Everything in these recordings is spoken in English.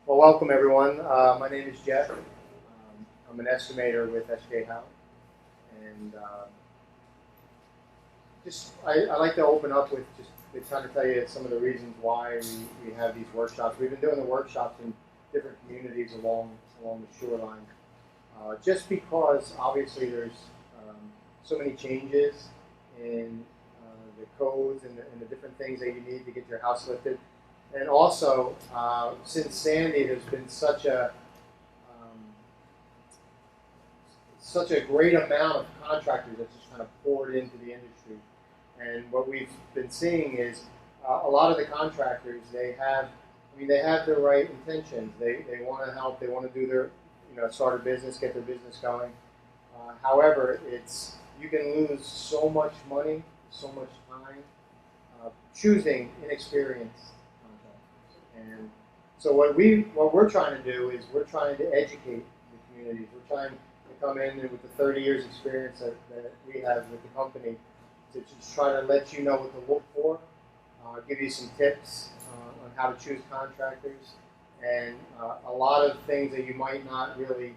Well, welcome everyone. My name is Jeff. I'm an estimator with SK Hauck, and I like to open up with just to kind of tell you some of the reasons why we have these workshops. We've been doing the workshops in different communities along the shoreline, just because obviously there's so many changes in the codes and the different things that you need to get your house lifted. And also, since Sandy, there's been such a great amount of contractors that just kind of poured into the industry. And what we've been seeing is a lot of the contractors, they have the right intentions. They want to help. They want to do their, start a business, get their business going. However, you can lose so much money, so much time choosing inexperienced. And so what we're trying to do is we're trying to educate the communities. We're trying to come in with the 30 years experience that we have with the company to just try to let you know what to look for, give you some tips on how to choose contractors, and a lot of things that you might not really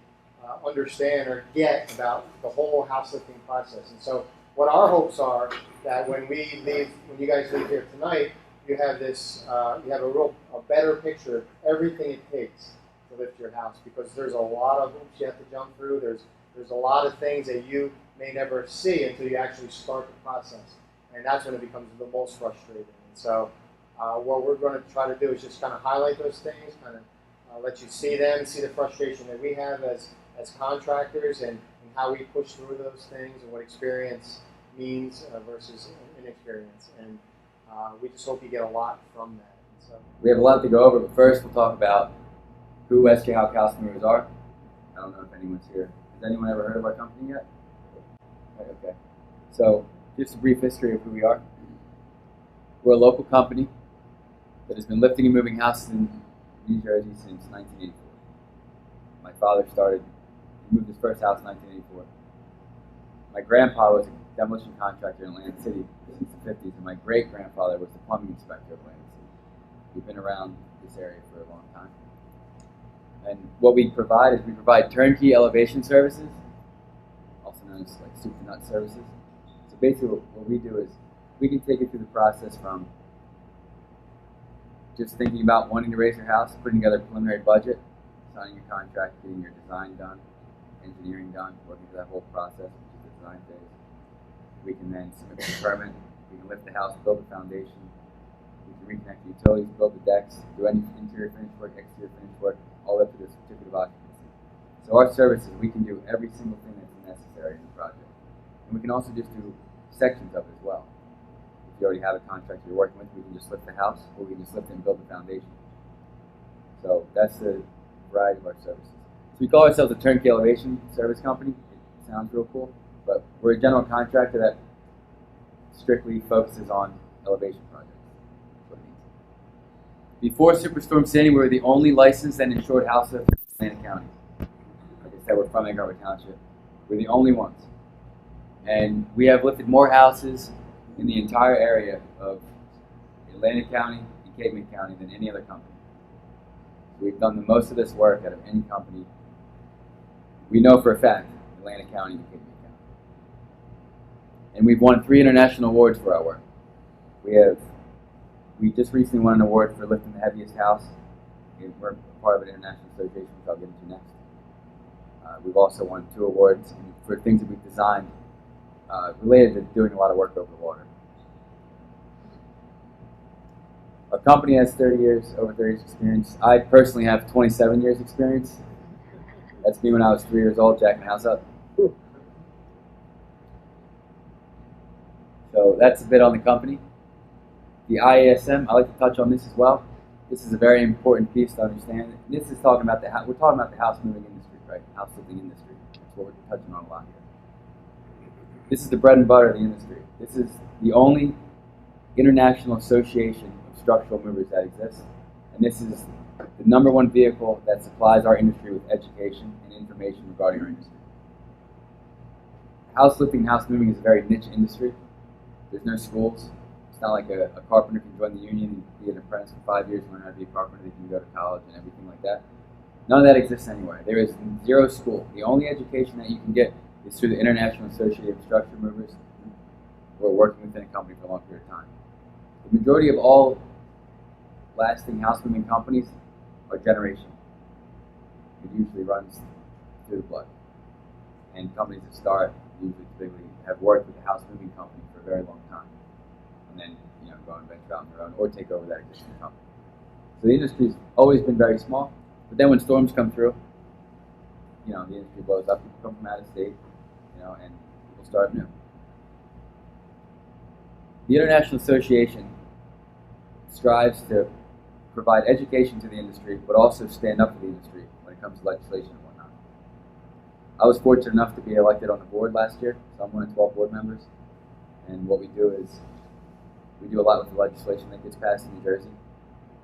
understand or get about the whole house lifting process. And so what our hopes are that when you guys leave here tonight, you have you have a better picture of everything it takes to lift your house, because there's a lot of hoops you have to jump through. There's a lot of things that you may never see until you actually start the process, and that's when it becomes the most frustrating. And so what we're going to try to do is just kind of highlight those things, kind of let you see them, see the frustration that we have as contractors, and how we push through those things, and what experience means versus inexperience. And we just hope you get a lot from that. So we have a lot to go over, but first we'll talk about who SK Hauck House Movers are. I don't know if anyone's here. Has anyone ever heard of our company yet? Okay. So just a brief history of who we are. We're a local company that has been lifting and moving houses in New Jersey since 1984. My father moved his first house in 1984. My grandpa was a demolition contractor in Atlantic City since the 50s, and my great-grandfather was the plumbing inspector of Atlantic City. We've been around this area for a long time. And what we provide is we provide turnkey elevation services, also known as like soup to nut services. So basically what we do is we can take you through the process from just thinking about wanting to raise your house, putting together a preliminary budget, signing your contract, getting your design done, engineering done, working through that whole process, which is the design phase. We can then submit the permit, we can lift the house, build the foundation, we can reconnect the utilities, build the decks, do any interior finish work, exterior finish work, all up to the certificate of occupancy. So our services, we can do every single thing that's necessary in the project. And we can also just do sections of it as well. If you already have a contractor you're working with, we can just lift the house, or we can just lift it and build the foundation. So that's the variety of our services. So we call ourselves a turnkey elevation service company. It sounds real cool, but we're a general contractor that strictly focuses on elevation projects. That's what it means. Before Superstorm Sandy, we were the only licensed and insured house lifter in Atlantic County. Like I said, we're from Egg Harbor Township. We're the only ones. And we have lifted more houses in the entire area of Atlantic County and Cape May County than any other company. We've done the most of this work out of any company. We know for a fact Atlantic County and Cape May County. And we've won 3 international awards for our work. We just recently won an award for lifting the heaviest house. We're part of an international association, which I'll get into next. We've also won 2 awards for things that we've designed related to doing a lot of work over the water. Our company has over 30 years experience. I personally have 27 years experience. That's me when I was 3 years old, jacking the house up. So that's a bit on the company. The IASM, I like to touch on this as well. This is a very important piece to understand. This is talking about we're talking about the house moving industry, right? House lifting industry. That's what we're touching on a lot here. This is the bread and butter of the industry. This is the only international association of structural movers that exists. And this is the #1 vehicle that supplies our industry with education and information regarding our industry. House lifting and house moving is a very niche industry. There's no schools. It's not like a carpenter can join the union and be an apprentice for 5 years and learn how to be a carpenter. They can go to college and everything like that. None of that exists anywhere. There is zero school. The only education that you can get is through the International Association of Structure Movers who are working within a company for a long period of time. The majority of all lasting house moving companies are generational. It usually runs through the blood. And companies that start usually typically have worked with the house moving company for a very long time. And then go and venture out on their own or take over that existing company. So the industry's always been very small. But then when storms come through, the industry blows up. People come from out of state, and people start new. The International Association strives to provide education to the industry, but also stand up for the industry when it comes to legislation and whatnot. I was fortunate enough to be elected on the board last year, so I'm one of 12 board members. And what we do is we do a lot with the legislation that gets passed in New Jersey.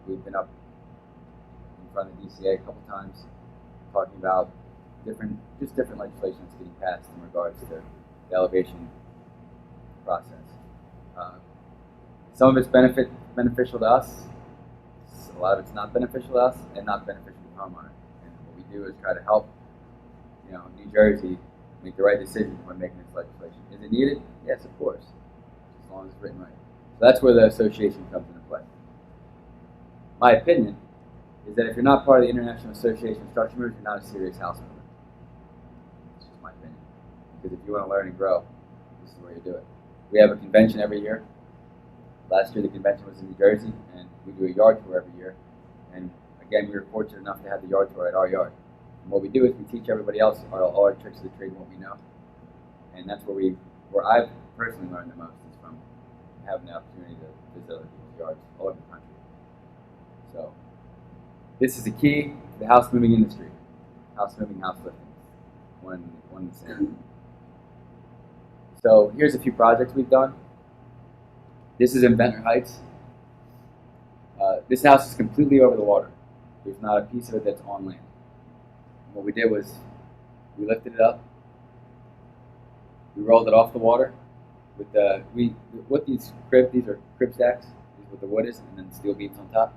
We've been up in front of the DCA a couple times talking about different legislation that's getting passed in regards to the elevation process. Some of it's beneficial to us. A lot of it's not beneficial to us and not beneficial to the homeowner. And what we do is try to help, New Jersey make the right decision when making this legislation. Is it needed? Yes, of course, as long as it's written right. So that's where the association comes into play. My opinion is that if you're not part of the International Association of Structure Movers, you're not a serious house mover. That's just my opinion. Because if you want to learn and grow, this is where you do it. We have a convention every year. Last year the convention was in New Jersey, and we do a yard tour every year. And again, we were fortunate enough to have the yard tour at our yard. And what we do is we teach everybody else all our tricks of the trade and what we know. And that's where I've personally learned the most is from having the opportunity to visit other people's yards all over the country. So this is the key to the house moving industry. House moving, house lifting. One and the same. So here's a few projects we've done. This is in Ventnor Heights. This house is completely over the water. There's not a piece of it that's on land. And what we did was we lifted it up. We rolled it off the water with these are crib stacks. These is what the wood is, and then steel beams on top.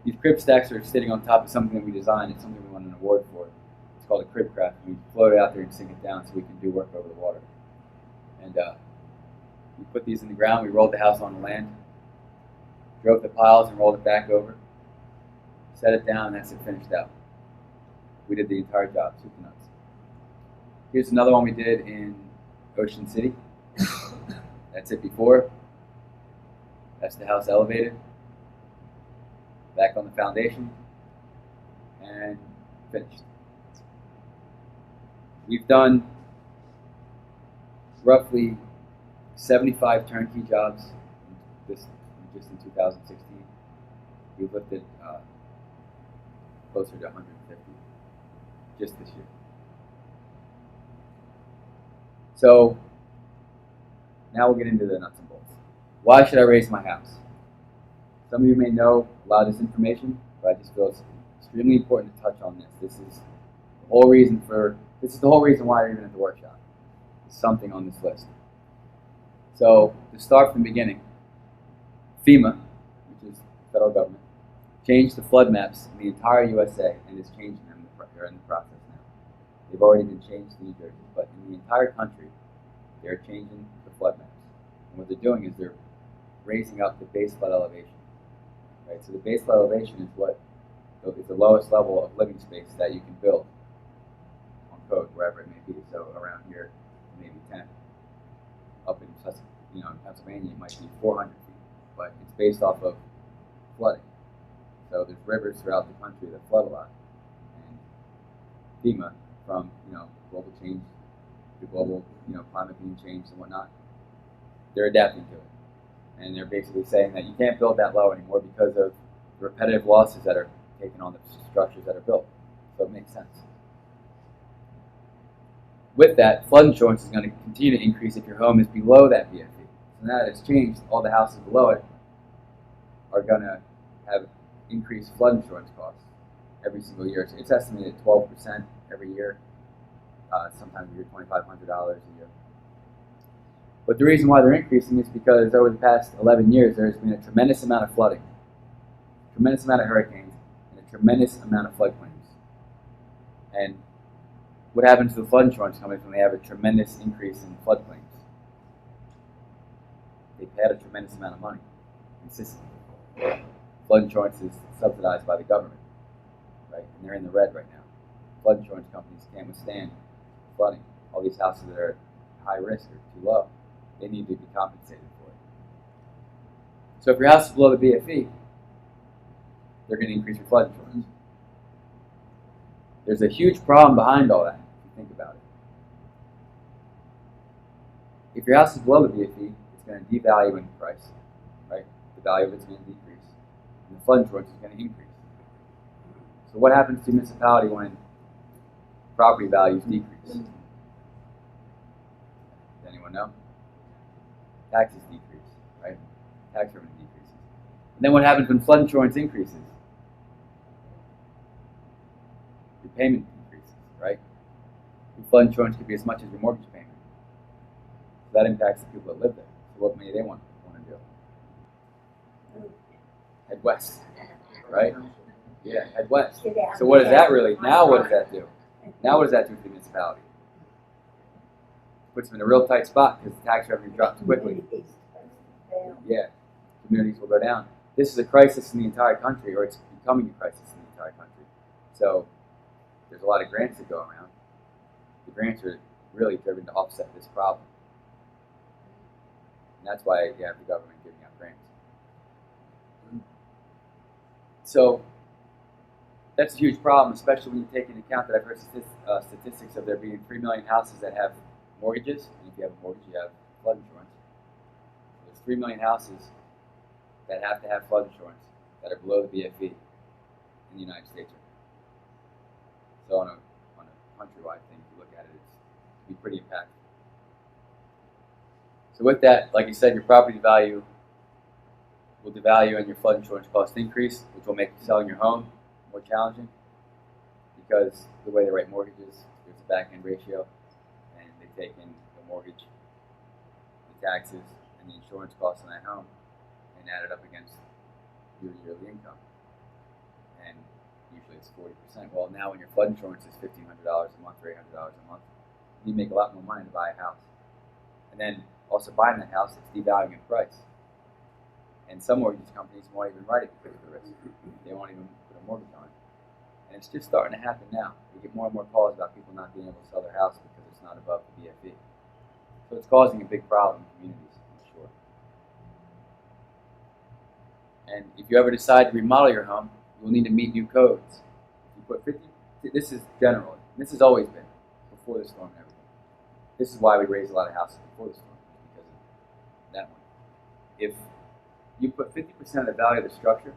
These crib stacks are sitting on top of something that we designed. It's something we won an award for. It's called a crib craft. We float it out there and sink it down so we can do work over the water. And we put these in the ground. We rolled the house on the land, drove the piles and rolled it back over, set it down, and that's it finished out. We did the entire job, soup to nuts. Here's another one we did in Ocean City. That's it before. That's the house elevated. Back on the foundation. And finished. We've done roughly 75 turnkey jobs just in 2016. We've lifted closer to 150 just this year. So now we'll get into the nuts and bolts. Why should I raise my house? Some of you may know a lot of this information, but I just feel it's extremely important to touch on this. This is the whole reason why you're even at the workshop. There's something on this list. So to start from the beginning, FEMA, which is the federal government, changed the flood maps in the entire USA and is changing them. They're in the process now. They've already been changed in New Jersey, but in the entire country, they're changing the flood maps. And what they're doing is they're raising up the base flood elevation. Right? So the base flood elevation is the lowest level of living space that you can build on code, wherever it may be. So around here, maybe 10. Up in Pennsylvania, it might be 400 feet, but it's based off of flooding. So there's rivers throughout the country that flood a lot, and FEMA, from global change, the global climate being changed and whatnot, they're adapting to it, and they're basically saying that you can't build that low anymore because of the repetitive losses that are taken on the structures that are built. So it makes sense. With that, flood insurance is going to continue to increase if your home is below that BFE. So now that it's changed, all the houses below it are going to have increased flood insurance costs every single year. So it's estimated 12% every year. Sometimes we hear $2,500 a year. But the reason why they're increasing is because over the past 11 years, there's been a tremendous amount of flooding, tremendous amount of hurricanes, and a tremendous amount of flood claims. And what happens to the flood insurance companies when they have a tremendous increase in flood claims? They pay out a tremendous amount of money consistently. Flood insurance is subsidized by the government, right? And they're in the red right now. Flood insurance companies can't withstand flooding. All these houses that are high risk or too low, they need to be compensated for it. So if your house is below the BFE, they're going to increase your flood insurance. There's a huge problem behind all that, if you think about it. If your house is below the BFE, it's going to devalue in price, right? The value of it's going to decrease, and the flood insurance is going to increase. So what happens to a municipality when property values decrease? Does anyone know? Taxes decrease, right? Tax revenue decreases. And then what happens when flood insurance increases? Your payment increases, right? Your flood insurance could be as much as your mortgage payment. So that impacts the people that live there. So what may they want to do? Head west, right? Yeah, head west. So what does that really, now what does that do? Now what does that do for the municipality? Puts them in a real tight spot because the tax revenue drops quickly. Yeah, communities will go down. This is a crisis in the entire country, or it's becoming a crisis in the entire country. So there's a lot of grants that go around. The grants are really driven to offset this problem. And that's why you have the government giving out grants. So that's a huge problem, especially when you take into account that I've heard statistics of there being 3 million houses that have mortgages. And if you have a mortgage, you have flood insurance. There's 3 million houses that have to have flood insurance that are below the BFE in the United States. So on a countrywide thing, if you look at it, it's be pretty impactful. So with that, like I said, your property value will devalue and your flood insurance costs increase, which will make selling your home more challenging because the way they write mortgages, there's a back-end ratio, and they take in the mortgage, the taxes, and the insurance costs on that home and add it up against your yearly income. And usually it's 40%. Well, now when your flood insurance is $1,500 a month or $800 a month, you make a lot more money to buy a house. And then also buying that house, it's devaluing in price. And some mortgage companies won't even write it because of the risk. They won't even put a mortgage on it. And it's just starting to happen now. We get more and more calls about people not being able to sell their house because it's not above the BFE. So it's causing a big problem in communities, I'm sure. And if you ever decide to remodel your home, you'll need to meet new codes. If you put 50, this is generally, this has always been before the storm and everything. This is why we raised a lot of houses before the storm, because of that one. If you put 50% of the value of the structure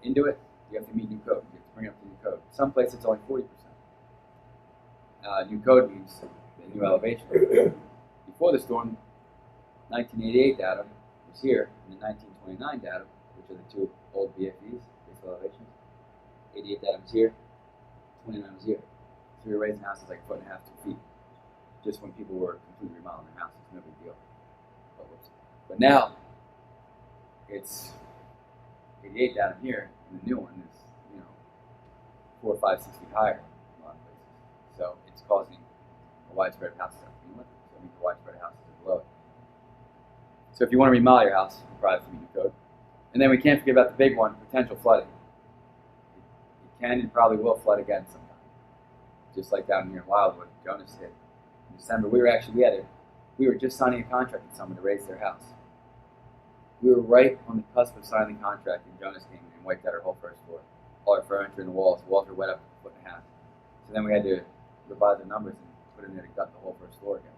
into it, you have to meet new code. You have to bring up the new code. Some places it's only 40%. New code means the new elevation. Before the storm, 1988 data was here, and the 1929 data, which are the two old BFEs, base elevations. 88 data was here, 29 was here. So we were raising houses like 1.5 to 2 feet, just when people were completely remodeling their houses. No big deal. But now, it's 88 down here, and the new one is, 4, 5, 6 feet higher in a lot of places. So it's causing a widespread of houses to begin with. So it means the widespread of houses are below it. So if you want to remodel your house, you probably have to meet new code. And then we can't forget about the big one, potential flooding. It can and probably will flood again sometime. Just like down here in Wildwood, Jonas hit in December. We were just signing a contract with someone to raise their house. We were right on the cusp of signing the contract, and Jonas came in and wiped out our whole first floor. All our furniture and the walls. The walls were wet up to 1.5 feet. So then we had to revise the numbers and put in there to gut the whole first floor again.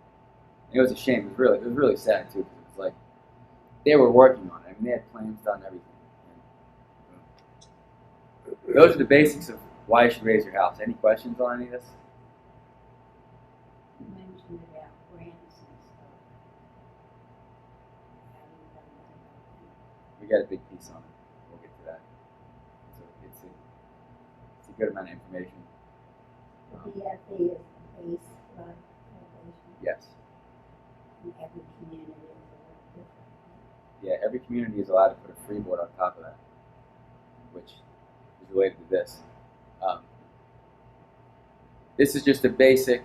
And it was a shame. It was really sad too, because it was like they were working on it. I mean, they had plans done, everything. And those are the basics of why you should raise your house. Any questions on any of this? You mentioned about grants and stuff. We got a big piece on it. We'll get to that. So it's a good amount of information. The BFE is the base flood elevation. Yes. And every community is a little different. Yeah, every community is allowed to put a freeboard on top of that, which is related to this. This is just a basic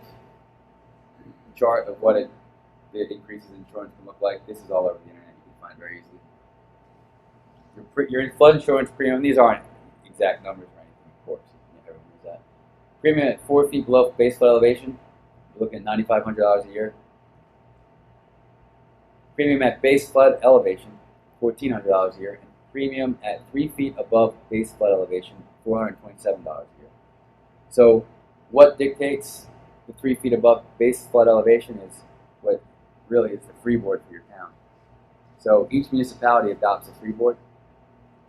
chart of what the increases in insurance can look like. This is all over the internet. You can find very easily. Your flood insurance premium, these aren't exact numbers or anything, of course. Everyone knows that. Premium at 4 feet below base flood elevation, you're looking at $9,500 a year. Premium at base flood elevation, $1,400 a year. And premium at 3 feet above base flood elevation, $427 a year. So what dictates the 3 feet above base flood elevation is what really is the freeboard for your town. So each municipality adopts a freeboard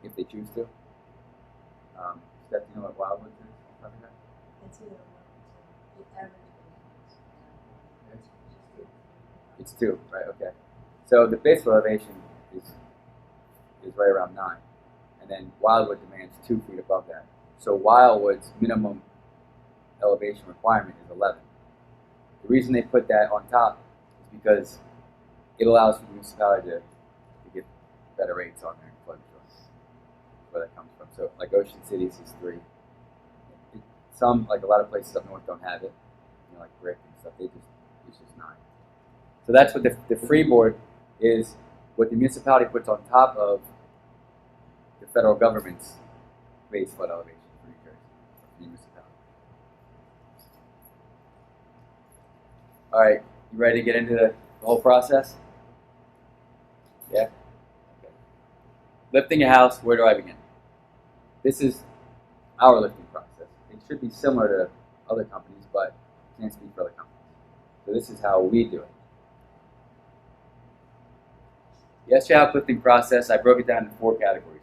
if they choose to. Steph, do you know what Wildwood is? It's either one or two. The average is It's 2, right? Okay. So the base flood elevation is right around 9, and then Wildwood demands 2 feet above that. So Wildwood's minimum elevation requirement is 11. The reason they put that on top is because it allows the municipality to get better rates on their flood insurance. That's where that comes from. So like Ocean Cities is 3. Some, like a lot of places up north, don't have it. You know, like Brick and stuff. It's just 9. So that's what the freeboard is. What the municipality puts on top of the federal government's base flood elevation for New Jersey, the municipality. All right, you ready to get into the whole process? Yeah? Okay. Lifting a house, where do I begin? This is our lifting process. It should be similar to other companies, but I can't speak for other companies. So this is how we do it. The SJ Hauck lifting process, I broke it down into 4 categories.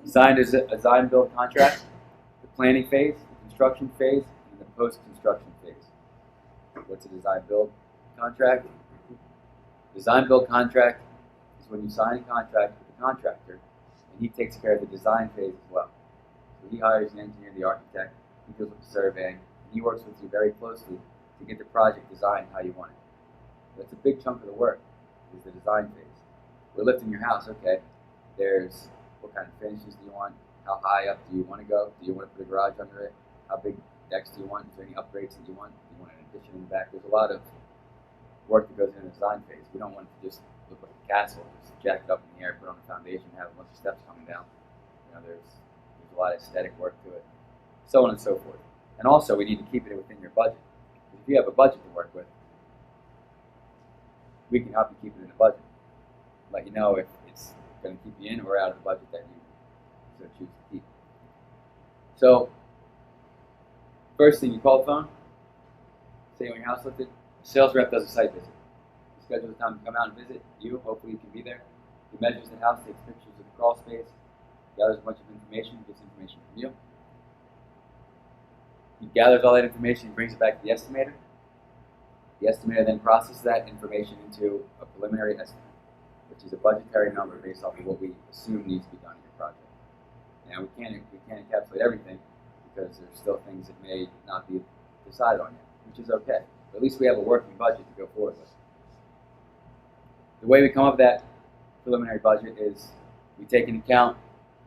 Design build contract, the planning phase, the construction phase, and the post-construction phase. What's a design build contract? Design build contract is when you sign a contract with the contractor, and he takes care of the design phase as well. So he hires the engineer, the architect, he deals with the surveying, and he works with you very closely to get the project designed how you want it. That's a big chunk of the work, is the design phase. We're lifting your house, okay. There's what kind of finishes do you want? How high up do you want to go? Do you want to put a garage under it? How big decks do you want? Is there any upgrades that you want? Do you want an addition in the back? There's a lot of work that goes into the design phase. We don't want it to just look like a castle, just jack it up in the air, put on a foundation, have a bunch of steps coming down. You know, there's a lot of aesthetic work to it, so on and so forth. And also, we need to keep it within your budget. If you have a budget to work with, we can help you keep it in the budget. Let you know if it's going to keep you in or out of the budget that you so choose to keep. So, first thing, you call the phone, say you want your house lifted. The sales rep does a site visit. You schedule the time to come out and visit. You, hopefully, you can be there. He measures the house, takes pictures of the crawl space, gathers a bunch of information, gets information from you. He gathers all that information and brings it back to the estimator. The estimator then processes that information into a preliminary estimate, which is a budgetary number based off of what we assume needs to be done in your project. Now, we can't encapsulate everything because there's still things that may not be decided on yet, which is okay. But at least we have a working budget to go forward with. The way we come up with that preliminary budget is we take into account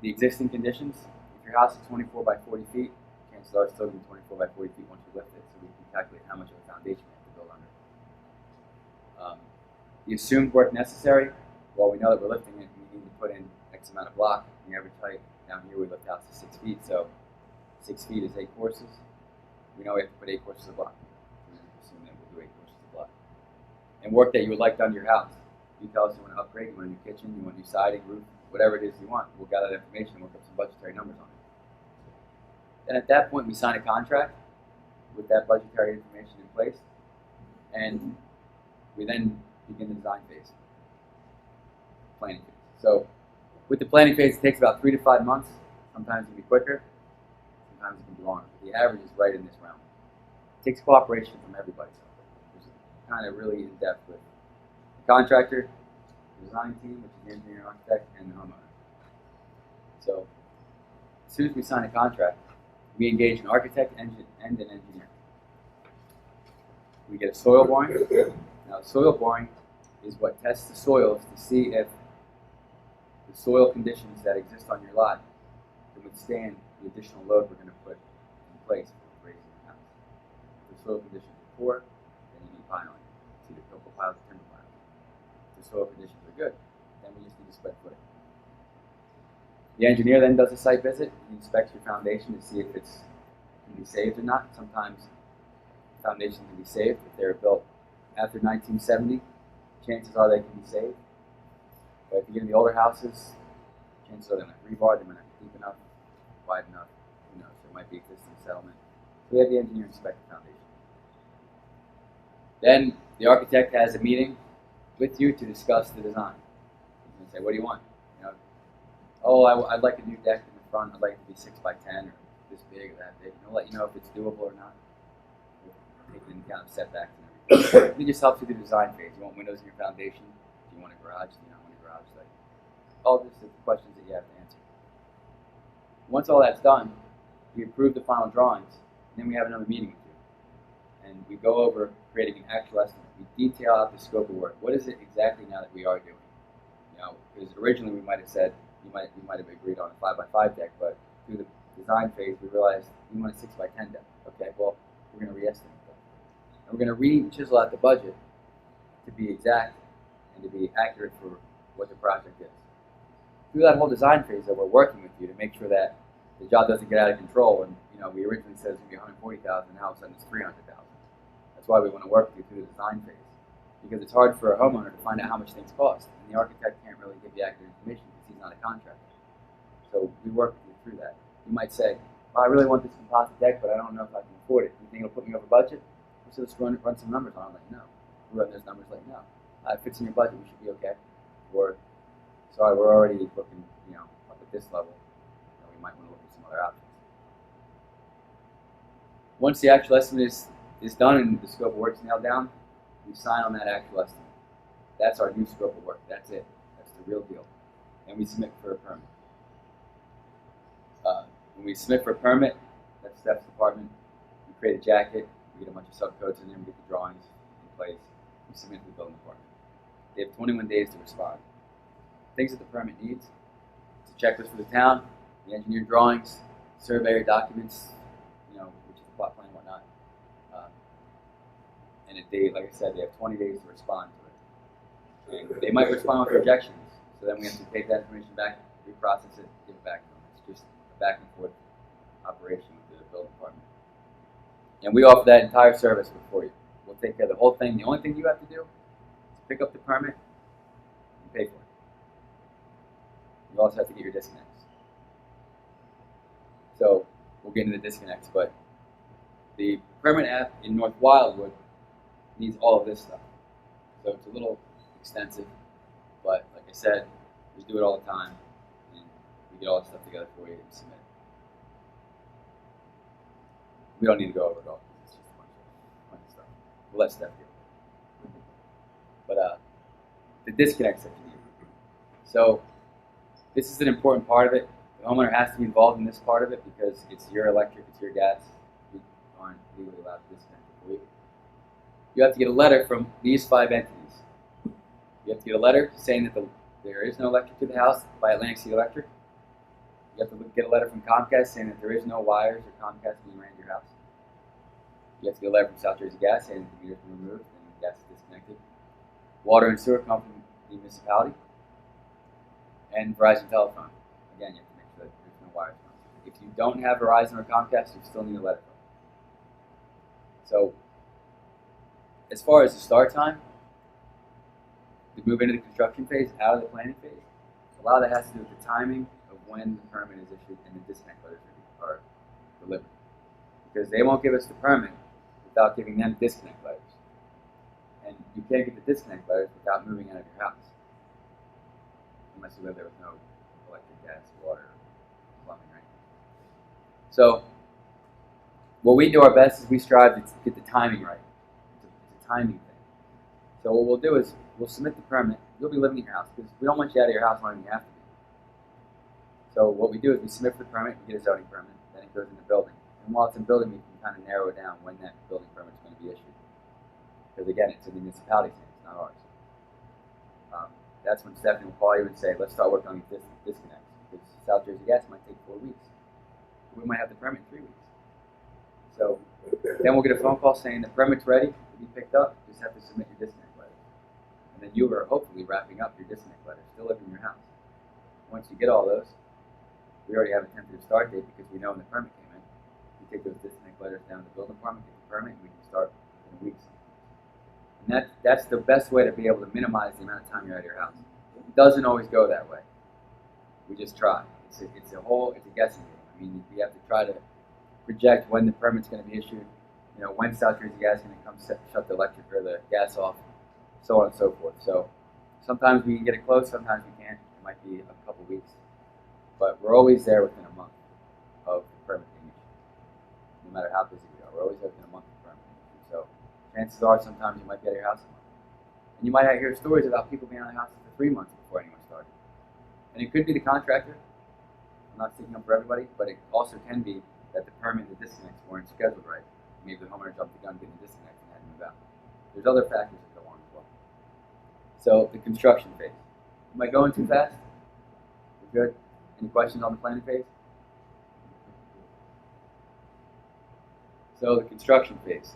the existing conditions. If your house is 24 by 40 feet, chances are it's still going to be 24 by 40 feet once you lift it, so we can calculate how much of a foundation you have to build under. The assumed work necessary, well, we know that we're lifting it, we need to put in X amount of block. The average height down here, we lift out to 6 feet, so 6 feet is 8 courses. We know we have to put 8 courses of block. We're going to assume that we'll do 8 courses of block. And work that you would like done to your house. You tell us you want to upgrade, you want a new kitchen, you want new siding, roof, whatever it is you want. We'll gather that information and work up some budgetary numbers on it. Then at that point, we sign a contract with that budgetary information in place, and we then begin the design phase, planning phase. So with the planning phase, it takes about 3 to 5 months. Sometimes it can be quicker, sometimes it can be longer. But the average is right in this realm. It takes cooperation from everybody, which is kind of really in depth with the contractor, the design team, which is the engineer and architect, and the homeowner. So as soon as we sign a contract, we engage an architect and an engineer. We get a soil boring. The Now, soil boring is what tests the soils to see if the soil conditions that exist on your lot can withstand the additional load we're going to put in place for raising the house. If the soil conditions are poor, then you need piling. It's either cocoa piles or timber piles. If the soil conditions are good, then we just need to spread footing. The engineer then does a site visit. He inspects your foundation to see if it can be saved or not. Sometimes foundations can be saved if they were built after 1970. Chances are they can be saved. But if you get in the older houses, chances are they're not rebar, they might not be deep enough, wide enough, who knows, there might be existing settlement. So we have the engineer inspect the foundation. Then the architect has a meeting with you to discuss the design. He's going to say, what do you want? You know, oh, I'd like a new deck in the front, I'd like it to be 6 by 10 or this big or that big. And he'll let you know if it's doable or not. Taking into account setbacks and everything. He just helps you through the design phase. You want windows in your foundation? Do you want a garage? Do you not want a garage? Like, all this is the questions that you have to answer. Once all that's done, we approve the final drawings, and then we have another meeting with you. And we go over creating an actual estimate. We detail out the scope of work. What is it exactly now that we are doing? You know, because originally we might have said, we might have agreed on a 5 by 5 deck, but through the design phase, we realized we want a 6 by 10 deck. Okay, well, we're going to re-estimate that. And we're going to re-chisel out the budget to be exact and to be accurate for what the project is. Through that whole design phase that we're working with you to make sure that the job doesn't get out of control. And you know, we originally said it's going to be $140,000, and now all of a sudden it's $300,000. That's why we want to work with you through the design phase, because it's hard for a homeowner to find out how much things cost, and the architect can't really give you accurate information because he's not a contractor. So we work with you through that. You might say, well, I really want this composite deck, but I don't know if I can afford it. You think it'll put me over budget? So let's run some numbers on it, let you know. We run those numbers, let you know. If it's in your budget, we should be okay. Or, sorry, we're already looking, you know, up at this level. You know, we might want to look at some other options. Once the actual estimate is done and the scope of work is nailed down, we sign on that actual estimate. That's our new scope of work. That's it. That's the real deal. And we submit for a permit. When we submit for a permit, that's the steps department. We create a jacket. We get a bunch of subcodes in there. We get the drawings in place. We submit to the building department. They have 21 days to respond. Things that the permit needs: it's a checklist for the town, the engineer drawings, surveyor documents, you know, which is the plot plan and whatnot. And like I said, they have 20 days to respond to it. And they might respond with rejections, so then we have to take that information back, reprocess it, give it back to them. It's just a back and forth operation with the building department. And we offer that entire service before you. We'll take care of the whole thing. The only thing you have to do is pick up the permit and pay for it. You also have to get your disconnects. So we'll get into the disconnects, but the permit app in North Wildwood needs all of this stuff. So it's a little extensive, but like I said, we do it all the time, and we get all that stuff together for you and submit. We don't need to go over it all. It's just a bunch of stuff. We'll let Steph do it. But the disconnects that you need. So this is an important part of it. The homeowner has to be involved in this part of it because it's your electric, it's your gas. We aren't legally allowed to disconnect it for you. You have to get a letter from these 5 entities. You have to get a letter saying that there is no electric to the house by Atlantic City Electric. You have to get a letter from Comcast saying that there is no wires or Comcast being ran to your house. You have to get a letter from South Jersey Gas saying that the meter's been removed and the gas is disconnected. Water and sewer come from the municipality. And Verizon Telephone. Again, you have to make sure that there's no wires. If you don't have Verizon or Comcast, you still need a letter from them. So, as far as the start time, to move into the construction phase, out of the planning phase, a lot of that has to do with the timing of when the permit is issued and the disconnect letters are delivered. Because they won't give us the permit without giving them disconnect letters. And you can't get the disconnect letters without moving out of your house. Unless you live there with no electric, gas, water, plumbing, right? So, what we do our best is we strive to get the timing right. It's a timing thing. So what we'll do is we'll submit the permit. You'll be living in your house because we don't want you out of your house longer than you have to be. So what we do is we submit for the permit, we get a zoning permit, then it goes in the building. And while it's in building, we can kind of narrow it down when that building permit is going to be issued. because again, it's in the municipality's hands, not ours. That's when Stephanie will call you and say, let's start working on these disconnects. Because South Jersey Gas might take 4 weeks. We might have the permit in 3 weeks. So then we'll get a phone call saying the permit's ready to be picked up. You just have to submit your disconnect letter. And then you are hopefully wrapping up your disconnect letter, still living in your house. Once you get all those, we already have a tentative start date because we know when the permit came in. We take those disconnect letters down to the building department, get the permit, and we can start in a week. And that's the best way to be able to minimize the amount of time you're out of your house. It doesn't always go that way. We just try. It's a guessing game. I mean, we have to try to project when the permit's going to be issued, when South Jersey Gas is going to come shut the electric or the gas off, so on and so forth. So sometimes we can get it close, sometimes we can't. It might be a couple weeks. But we're always there within a month of the permit being issued. No matter how busy we are, we're always there within a month of the permit being issued. So chances are sometimes you might be out of your house a month. And you might hear stories about people being out of their house for 3 months before anyone started. And it could be the contractor. I'm not sticking up for everybody, but it also can be that the permit and the disconnects weren't scheduled right. Maybe the homeowner jumped the gun getting the disconnect and had to move out. There's other factors that go on as well. So the construction phase. Am I going too fast? We're good? Any questions on the planning phase? So the construction phase.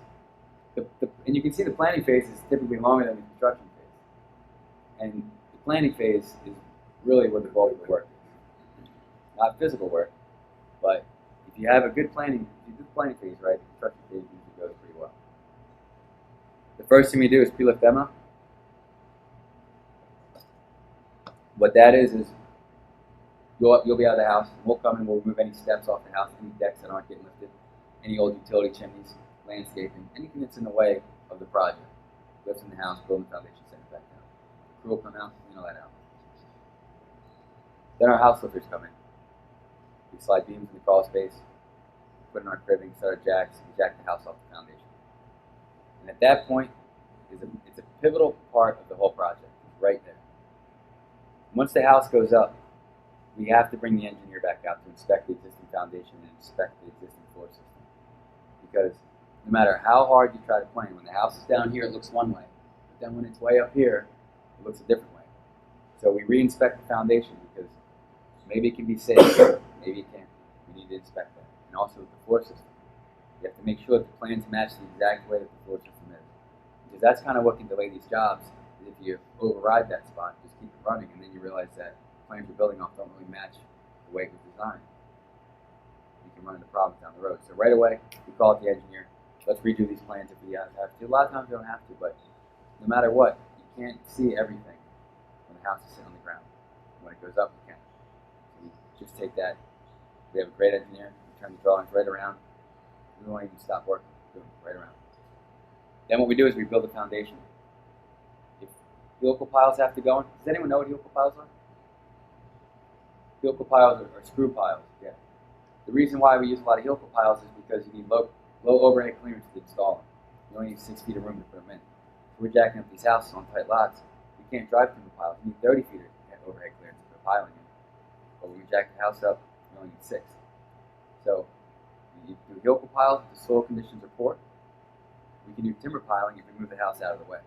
And you can see the planning phase is typically longer than the construction phase. And the planning phase is really where the bulk of the work is. Not physical work, but if you have a good planning, if you do the planning phase right, the construction phase usually goes pretty well. The first thing we do is pre-lift demo. What that is you'll be out of the house, and we'll come and we'll remove any steps off the house, any decks that aren't getting lifted, any old utility chimneys, landscaping, anything that's in the way of the project. Lifts in the house, building foundation, send it back down. The crew will come out, clean all that out. Then our house lifters come in. We slide beams in the crawl space, put in our cribbing, set our jacks, and jack the house off the foundation. And at that point, it's a pivotal part of the whole project. It's right there. Once the house goes up, we have to bring the engineer back out to inspect the existing foundation and inspect the existing floor system. Because no matter how hard you try to plan, when the house is down here, it looks one way. But then when it's way up here, it looks a different way. So we re-inspect the foundation because maybe it can be safe, maybe it can't. We need to inspect that. And also the floor system. You have to make sure that the plans match the exact way that the floor system is. Because that's kind of what can delay these jobs. Is if you override that spot, just keep it running, and then you realize that the plans you're building off don't really match the way it was designed. You can run into problems down the road. So right away, we call it the engineer. Let's redo these plans if we have to. A lot of times we don't have to, but no matter what, you can't see everything when the house is sitting on the ground. When it goes up, you can. So we just take that. We have a great engineer. We turn the drawings right around. We won't even stop working. Boom, right around. Then what we do is we build the foundation. If helical piles have to go in, does anyone know what helical piles are? Helical piles are screw piles. Yeah. The reason why we use a lot of helical piles is because you need low overhead clearance to install them. You only need 6 feet of room to put them in. So we're jacking up these houses on tight lots. You can't drive through the piles. You need 30 feet of overhead clearance to put a piling in. But when we jack the house up, you only need 6. So you do helical piles if the soil conditions are poor. We can do timber piling if we move the house out of the way.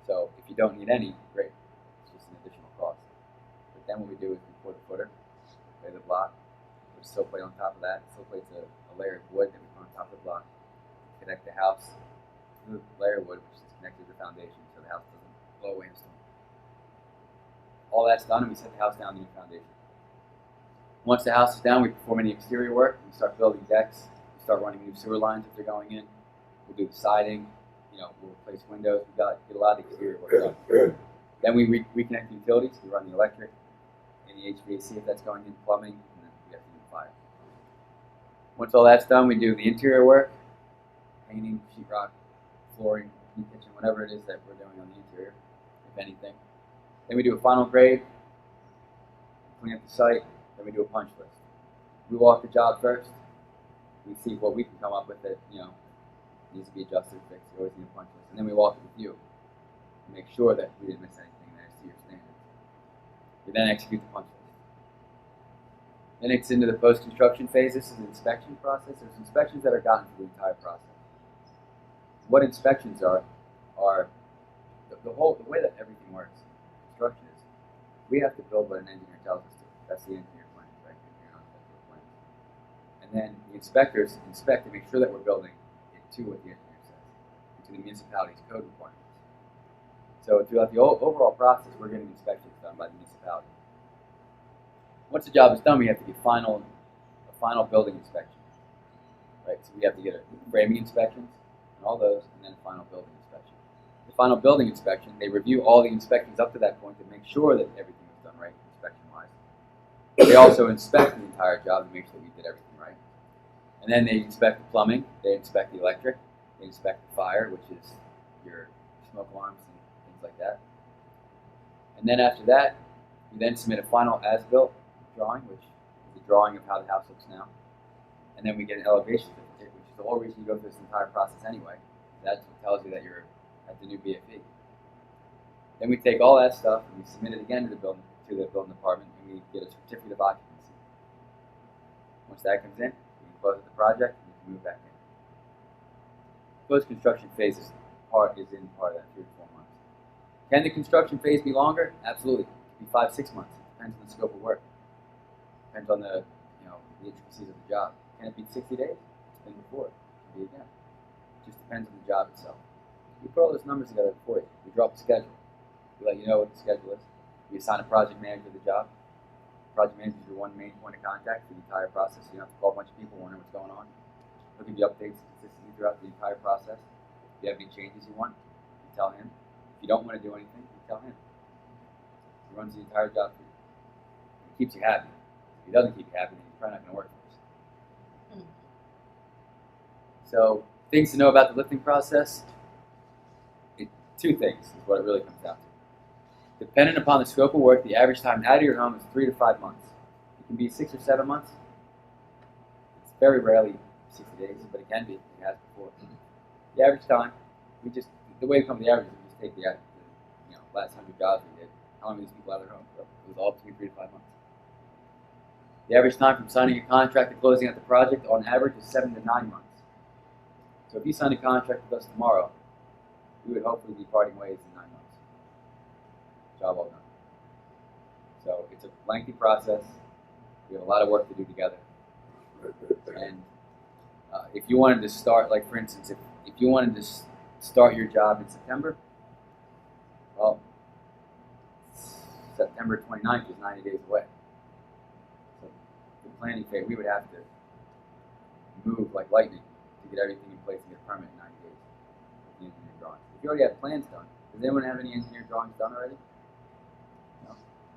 So if you don't need any, great. It's just an additional cost. But then what we do is we pour the footer, lay the block, put a sill plate on top of that. Sill plate's a layer of wood that we put on top of the block. Connect the house to the layer of wood, which is connected to the foundation, so the house doesn't blow away in a storm. All that's done, and we set the house down to the new foundation. Once the house is down, we perform any exterior work. We start building decks. We start running new sewer lines if they're going in. We'll do the siding. We'll replace windows. We got get a lot of exterior work done. Then we reconnect the utilities. We run the electric, any HVAC if that's going in, plumbing, and then we have to do fire. Once all that's done, we do the interior work, painting, sheetrock, flooring, new kitchen, whatever it is that we're doing on the interior, if anything. Then we do a final grade, clean up the site, then we do a punch list. We walk the job first. We see what we can come up with that, needs to be adjusted, fixed. You always need a punch list. And then we walk it with you to make sure that we didn't miss anything that is to your standards. We then execute the punch list. Then it's into the post-construction phase. This is the inspection process. There's inspections that are gotten for the entire process. what inspections are the way that everything works. Construction is we have to build what an engineer tells us to. That's the engineer plans, right? Engineer architectural plans. And then the inspectors inspect to make sure that we're building it to what the engineer says, and to the municipality's code requirements. So throughout the overall process, we're getting inspections done by the municipality. Once the job is done, we have to get a final building inspection, right? So we have to get a framing inspections and all those, and then a final building inspection. The final building inspection, they review all the inspections up to that point to make sure that everything was done right, inspection-wise. They also inspect the entire job to make sure that we did everything right. And then they inspect the plumbing, they inspect the electric, they inspect the fire, which is your smoke alarms and things like that. And then after that, we then submit a final as-built drawing, which is a drawing of how the house looks now. And then we get an elevation certificate, which is the whole reason you go through this entire process anyway. That's what tells you that you're at the new BFE. Then we take all that stuff and we submit it again to the building department, and we get a certificate of occupancy. Once that comes in, we can close the project and we can move back in. Post-construction phase is in part of that 3 to 4 months. Can the construction phase be longer? Absolutely. It can be 5, 6 months. It depends on the scope of work. Depends on the intricacies of the job. Can it be 60 days? It's been before. It can be again. It just depends on the job itself. We put all those numbers together for you. We draw up a schedule. We let you know what the schedule is. We assign a project manager to the job. Project manager is your one main point of contact for the entire process. So you don't have to call a bunch of people wondering what's going on. He'll give you updates consistently throughout the entire process. If you have any changes you want, you tell him. If you don't want to do anything, you tell him. He runs the entire job for you. He keeps you happy. If he doesn't keep you happy, then he's probably not going to work for us. So, things to know about the lifting process. 2 things is what it really comes down to. Dependent upon the scope of work, the average time out of your home is 3 to 5 months. It can be 6 or 7 months. It's very rarely 60 days, but it can be. It has before. The average time, the way we come to the average is we just take the last 100 jobs we did. How long were these people out of their home? So it was all between 3 to 5 months. The average time from signing a contract to closing out the project on average is 7 to 9 months. So if you sign a contract with us tomorrow, we would hopefully be parting ways in 9 months. Job all done. So it's a lengthy process. We have a lot of work to do together. And if you wanted to start, like for instance, if you wanted to start your job in September, well, September 29th is 90 days away. So the planning phase, we would have to move like lightning to get everything in place and get a permit in 90 days with the engineer drawings. If you already have plans done, does anyone have any engineer drawings done already? No?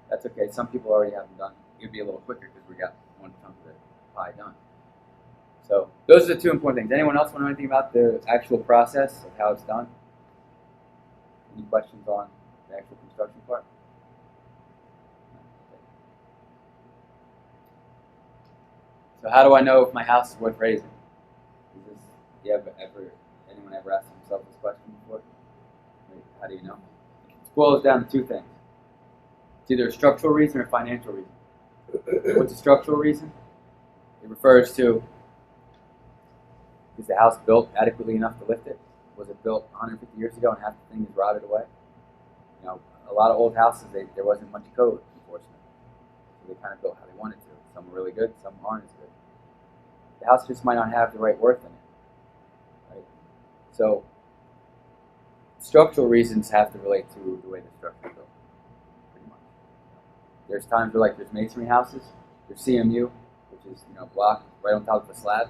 That's okay. Some people already have them done. It would be a little quicker because we got one chunk of the pie done. So those are the 2 important things. Anyone else want to know anything about the actual process of how it's done? Any questions on the actual construction part? Okay. So how do I know if my house is worth raising? Anyone ever asked themselves this question before? How do you know? It boils down to 2 things. It's either a structural reason or a financial reason. What's a structural reason? It refers to, is the house built adequately enough to lift it? Was it built 150 years ago and half the thing is rotted away? A lot of old houses, there wasn't much code enforcement. So they kind of built how they wanted to. Some were really good, some aren't as good. The house just might not have the right worth in it. Right? So structural reasons have to relate to the way the structure is built, pretty much. There's times where there's masonry houses, there's CMU, which is block right on top of the slab.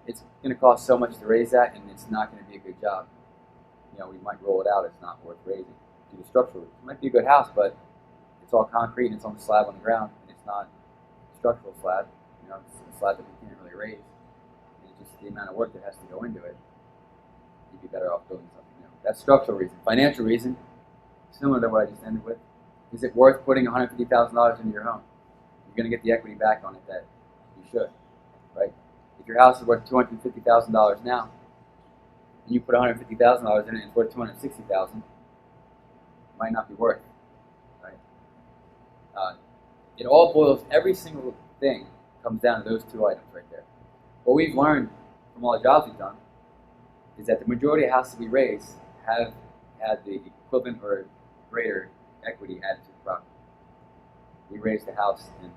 It's going to cost so much to raise that, and it's not going to be a good job. We might roll it out. It's not worth raising due to structural reasons. It might be a good house, but it's all concrete and it's on the slab on the ground, and it's not a structural slab. It's a slab that we can't really raise. And it's just the amount of work that has to go into it. You'd be better off building something new. That's structural reason. Financial reason, similar to what I just ended with, is it worth putting $150,000 into your home? You're going to get the equity back on it that you should, right? If your house is worth $250,000 now, and you put $150,000 in it and it's worth $260,000, it might not be worth it, right? It all boils, every single thing comes down to those 2 items right there. What we've learned from all the jobs we've done is that the majority of houses we raise have had the equivalent or greater equity added to the property. We raised a house in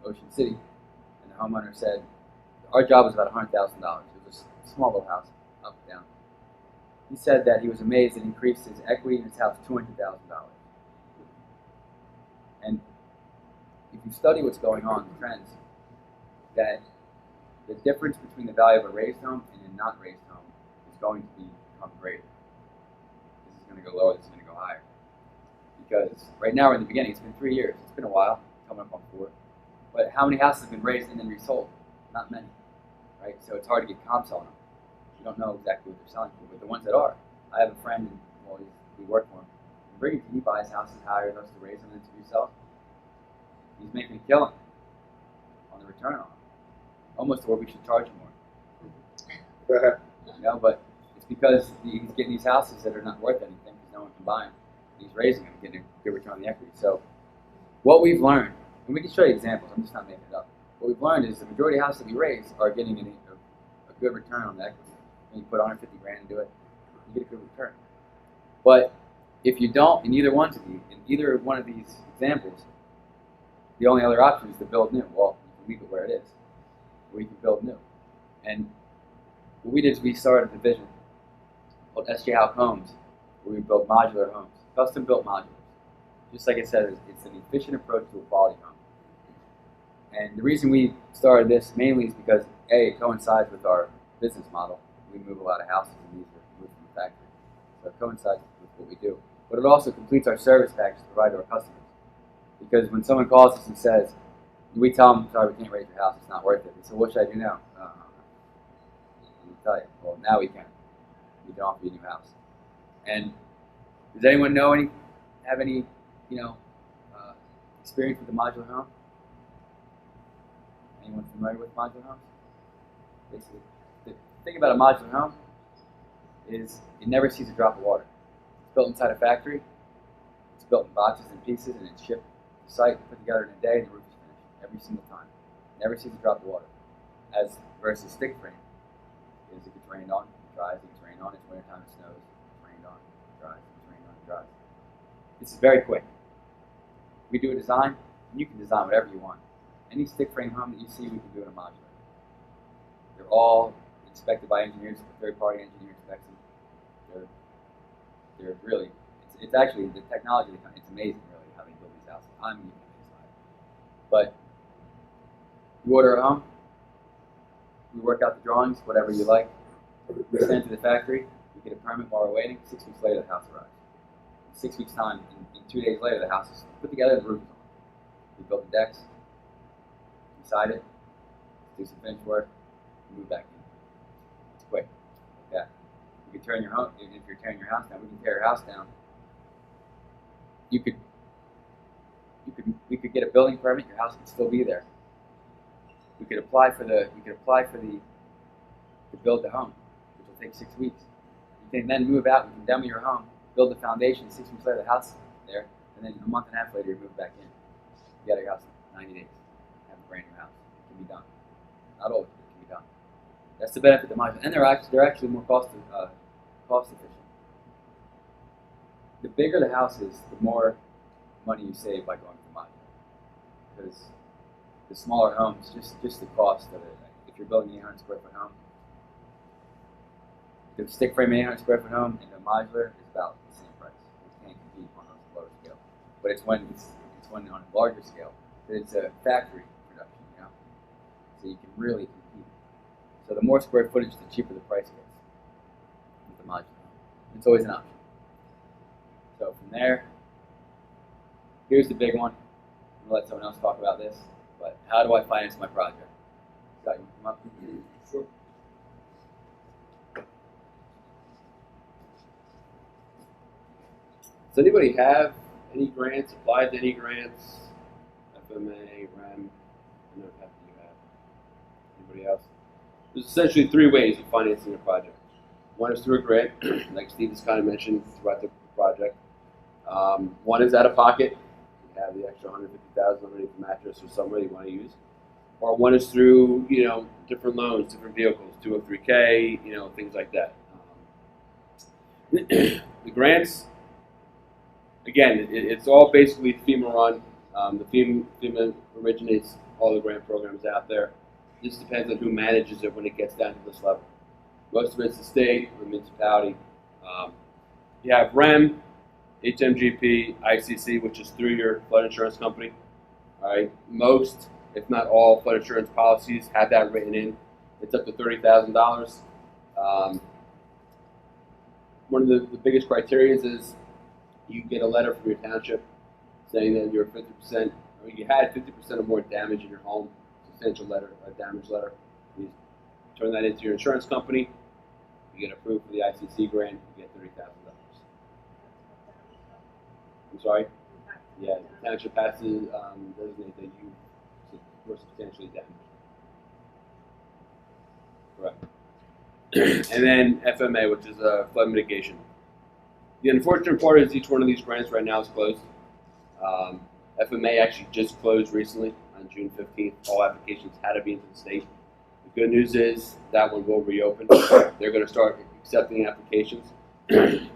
Ocean City, and the homeowner said our job was about $100,000. It was a small little house, up and down. He said that he was amazed it increased his equity in his house $200,000. And if you study what's going on, the trends, that the difference between the value of a raised home and a not raised home is going to become greater. This is going to go lower, this is going to go higher. Because right now we're in the beginning, it's been 3 years, it's been a while, coming up on 4. But how many houses have been raised and then resold? Not many, right? So it's hard to get comps on them. You don't know exactly what they're selling for, but the ones that are. I have a friend, and well, we work for him. In Brigham, he buys houses higher than us to raise them than to resell. He's making a killing on the return on them. Almost to where we should charge him more. You know, but it's because he's getting these houses that are not worth anything because no one can buy them. He's raising them, getting a good return on the equity. So what we've learned, and we can show you examples, I'm just not making it up. What we've learned is the majority of houses that we raise are getting a good return on the equity. When you put 150 grand into it, you get a good return. But if you don't, in either one of these examples, the only other option is to build new. Well, you can leave it where it is, or you can build new. And what we did is we started a division called SJ Hauck Homes, where we build modular homes, custom-built modulars. Just like I said, it's an efficient approach to a quality home. And the reason we started this mainly is because, A, it coincides with our business model. We move a lot of houses, and these are moved from the factory. So it coincides with what we do. But it also completes our service package to provide to our customers. Because when someone calls us and says, we tell them, sorry, we can't raise your house, it's not worth it. They say, what should I do now? We tell you, well, now we can. We can offer you a new house. And does anyone have any experience with the modular home? Anyone familiar with modular homes? Basically, the thing about a modular home is it never sees a drop of water. It's built inside a factory. It's built in boxes and pieces, and it's shipped to the site, put together in a day, and the roof is finished every single time. Never sees a drop of water. As versus stick frame, is it gets rained on, it dries, it gets rained on, it's wintertime, it snows, it's rained on, it dries, it's rained on, it dries. This is very quick. We do a design, and you can design whatever you want. Any stick frame home that you see, we can do in a modular. They're all inspected by engineers, a third-party engineer inspects them. They're really, it's actually, the technology, it's amazing really how they build these houses. I'm even amazed by it. But you order a home, we work out the drawings, whatever you like. We send it to the factory, we get a permit while we're waiting. 6 weeks later, the house arrives. In 6 weeks' time, in 2 days later, the house is put together and the roof is on. We built the decks, inside it, do some finish work, move back in. It's quick. Yeah. You can turn your home, if you're tearing your house down, we can tear your house down. We could get a building permit, your house could still be there. We could apply to build the home, which will take 6 weeks. You can then move out, we can demo your home, build the foundation, 6 weeks later the house is there, and then a month and a half later you move back in. You got your house in 90 days. Have a brand new house. It can be done. Not always, but it can be done. That's the benefit of the modular. And they're actually more cost efficient. The bigger the house is, the more money you save by going to modular. Because the smaller homes, just the cost of it. If you're building an 800 square foot home, the stick frame 800 square foot home and the modular is about the same price. You can't compete on a lower scale. But it's when on a larger scale that it's a factory production, so you can really compete. So the more square footage, the cheaper the price gets with the modular home. It's always an option. So from there, here's the big one. I'm going to let someone else talk about this, but how do I finance my project? Scott, you want to come up? Sure. Does anybody have any grants, applied to any grants, FMA, REM? I know how you have. Anybody else? There's essentially 3 ways of financing a project. One is through a grant, like Steve has kind of mentioned throughout the project. One is out of pocket. You have the extra $150,000 underneath the mattress or somewhere you want to use. or one is through, different loans, different vehicles, 203K, things like that. The grants, again, it's all basically FEMA run. The FEMA originates all the grant programs out there. This depends on who manages it when it gets down to this level. Most of it's the state or the municipality. You have REM, HMGP, ICC, which is through your flood insurance company. All right, most, if not all, flood insurance policies have that written in. It's up to $30,000. One of the biggest criteria is you get a letter from your township saying that you're 50%, or you had 50% or more damage in your home, substantial letter, a damage letter. You turn that into your insurance company. You get approved for the ICC grant. You get $30,000. I'm sorry. Yeah, the township has to designate that you were substantially damaged. Correct. And then FMA, which is flood mitigation. The unfortunate part is each one of these grants right now is closed. FMA actually just closed recently on June 15th. All applications had to be into the state. The good news is that one will reopen. They're going to start accepting applications. The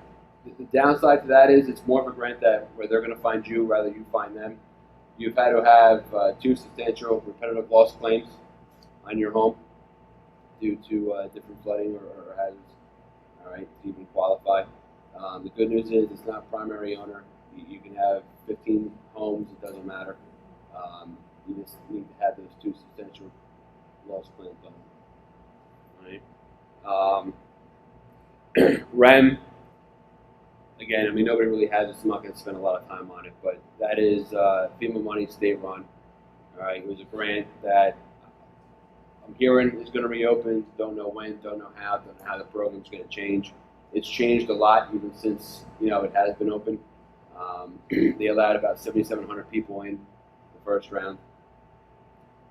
downside to that is it's more of a grant where they're going to find you rather than you find them. You've had to have 2 substantial repetitive loss claims on your home due to different flooding or hazards, all right, to even qualify. The good news is it's not primary owner. You can have 15 homes, it doesn't matter. You just need to have those 2 substantial loss claims on, right? REM, again, I mean, nobody really has it, so I'm not going to spend a lot of time on it, but that is FEMA money, state run. All right, it was a grant that I'm hearing is going to reopen. Don't know when, don't know how the program's going to change. It's changed a lot even since it has been open. They allowed about 7,700 people in the first round.